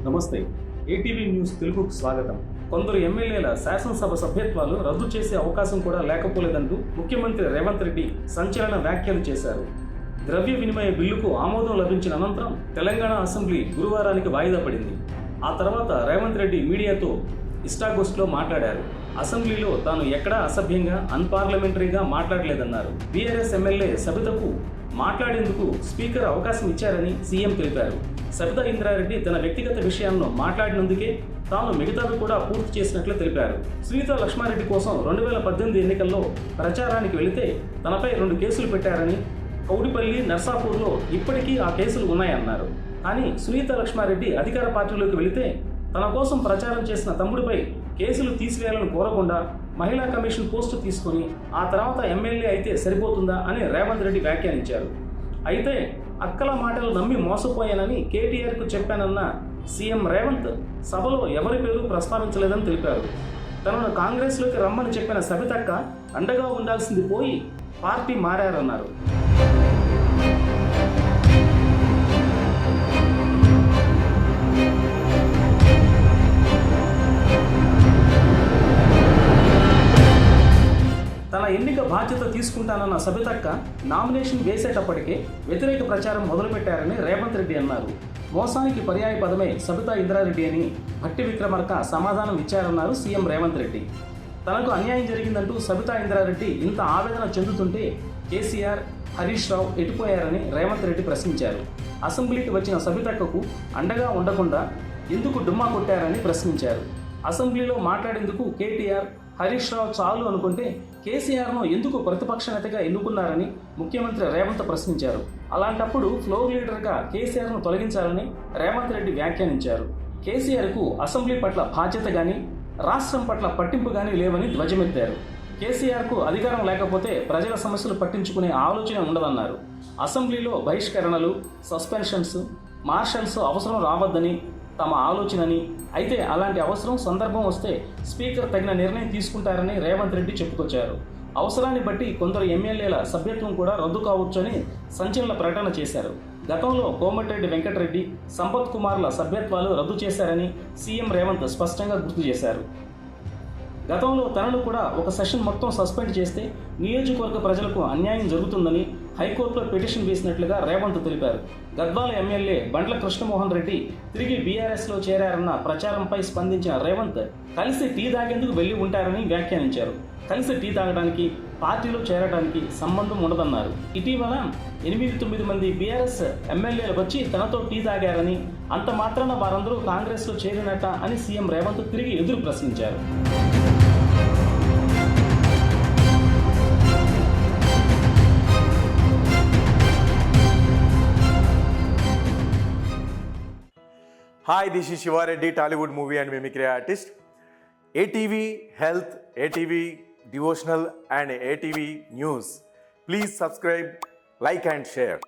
నమస్తే. ATV news తెలుగుకు స్వాగతం. కొందరు ఎమ్మెల్యేల శాసనసభ సభ్యత్వాలు రద్దు చేసే అవకాశం కూడా లేకపోలేదంటూ ముఖ్యమంత్రి రేవంత్ రెడ్డి సంచలన వ్యాఖ్యలు చేశారు. ద్రవ్య వినిమయ బిల్లుకు ఆమోదం లభించిన అనంతరం తెలంగాణ అసెంబ్లీ గురువారానికి వాయిదా పడింది. ఆ తర్వాత రేవంత్ రెడ్డి మీడియాతో ఇష్టాగోష్ఠిలో మాట్లాడారు. అసెంబ్లీలో తాను ఎక్కడా అసభ్యంగా అన్పార్లమెంటరీగా మాట్లాడలేదన్నారు. బీఆర్ఎస్ ఎమ్మెల్యే సబితకు మాట్లాడేందుకు స్పీకర్ అవకాశం ఇచ్చారని సీఎం తెలిపారు. సబితా ఇంద్రారెడ్డి తన వ్యక్తిగత విషయాలను మాట్లాడినందుకే తాను మిగతావి కూడా పూర్తి చేసినట్లు తెలిపారు. సునీతా లక్ష్మారెడ్డి కోసం 2018 ఎన్నికల్లో ప్రచారానికి వెళితే తనపై 2 కేసులు పెట్టారని, కౌడిపల్లి, నర్సాపూర్లో ఇప్పటికీ ఆ కేసులు ఉన్నాయన్నారు. కానీ సునీతా లక్ష్మారెడ్డి అధికార పార్టీలోకి వెళితే తన కోసం ప్రచారం చేసిన తమ్ముడిపై కేసులు తీసివేయాలని కోరకుండా మహిళా కమిషన్ పోస్టు తీసుకుని ఆ తర్వాత ఎమ్మెల్యే అయితే సరిపోతుందా అని రేవంత్ రెడ్డి వ్యాఖ్యానించారు. అయితే అక్కల మాటలు నమ్మి మోసపోయానని కేటీఆర్కు చెప్పానన్న సీఎం రేవంత్ సభలో ఎవరి పేరు ప్రస్తావించలేదని తెలిపారు. తనను కాంగ్రెస్లోకి రమ్మని చెప్పిన సబితక్క అండగా ఉండాల్సింది పోయి పార్టీ మారారన్నారు. తన ఎన్నిక బాధ్యత తీసుకుంటానన్న సబితక్క నామినేషన్ వేసేటప్పటికే వ్యతిరేక ప్రచారం మొదలుపెట్టారని రేవంత్ రెడ్డి అన్నారు. మోసానికి పర్యాయ పదమే సబితా ఇంద్రారెడ్డి అని భట్టి విక్రమార్క సమాధానం ఇచ్చారన్నారు సీఎం రేవంత్ రెడ్డి. తనకు అన్యాయం జరిగిందంటూ సబితా ఇంద్రారెడ్డి ఇంత ఆవేదన చెందుతుంటే కేసీఆర్, హరీష్ రావు ఎటుపోయారని రేవంత్ రెడ్డి ప్రశ్నించారు. అసెంబ్లీకి వచ్చిన సబితక్కకు అండగా ఉండకుండా ఎందుకు డుమ్మా కొట్టారని ప్రశ్నించారు. అసెంబ్లీలో మాట్లాడేందుకు కేటీఆర్, హరీష్ రావు చాలు అనుకుంటే కేసీఆర్ను ఎందుకు ప్రతిపక్ష నేతగా ఎన్నుకున్నారని ముఖ్యమంత్రి రేవంత్ ప్రశ్నించారు. అలాంటప్పుడు ఫ్లోర్ లీడర్గా కేసీఆర్ను తొలగించాలని రేవంత్ రెడ్డి వ్యాఖ్యానించారు. కేసీఆర్కు అసెంబ్లీ పట్ల బాధ్యత కానీ, రాష్ట్రం పట్ల పట్టింపు కానీ లేవని ధ్వజమెత్తారు. కేసీఆర్కు అధికారం లేకపోతే ప్రజల సమస్యలు పట్టించుకునే ఆలోచన ఉండదన్నారు. అసెంబ్లీలో బహిష్కరణలు, సస్పెన్షన్స్, మార్షల్స్ అవసరం రావద్దని తమ ఆలోచనని, అయితే అలాంటి అవసరం సందర్భం వస్తే స్పీకర్ తగిన నిర్ణయం తీసుకుంటారని రేవంత్ రెడ్డి చెప్పుకొచ్చారు. అవసరాన్ని బట్టి కొందరు ఎమ్మెల్యేల సభ్యత్వం కూడా రద్దు కావచ్చని సంచలన ప్రకటన చేశారు. గతంలో కోమటిరెడ్డి వెంకటరెడ్డి, సంపత్ కుమార్ల సభ్యత్వాలు రద్దు చేశారని సీఎం రేవంత్ స్పష్టంగా గుర్తు చేశారు. గతంలో తనను కూడా ఒక సెషన్ మొత్తం సస్పెండ్ చేస్తే నియోజకవర్గ ప్రజలకు అన్యాయం జరుగుతుందని హైకోర్టులో పిటిషన్ వేసినట్లుగా రేవంత్ తెలిపారు. గద్వాల ఎమ్మెల్యే బండ్ల కృష్ణమోహన్ రెడ్డి తిరిగి బీఆర్ఎస్లో చేరారన్న ప్రచారంపై స్పందించిన రేవంత్ కలిసి టీ తాగేందుకు వెళ్లి ఉంటారని వ్యాఖ్యానించారు. కలిసి టీ తాగడానికి, పార్టీలో చేరడానికి సంబంధం ఉండదన్నారు. ఇటీవల 8-9 మంది బీఆర్ఎస్ ఎమ్మెల్యేలు వచ్చి తనతో టీ తాగారని, అంత మాత్రాన వారందరూ కాంగ్రెస్లో చేరినట్ట అని సీఎం రేవంత్ తిరిగి ఎదురు ప్రశ్నించారు. Hi, this is Shiva Reddy, Tollywood movie and mimicry artist. ATV Health, ATV Devotional and ATV News. Please subscribe, like and share.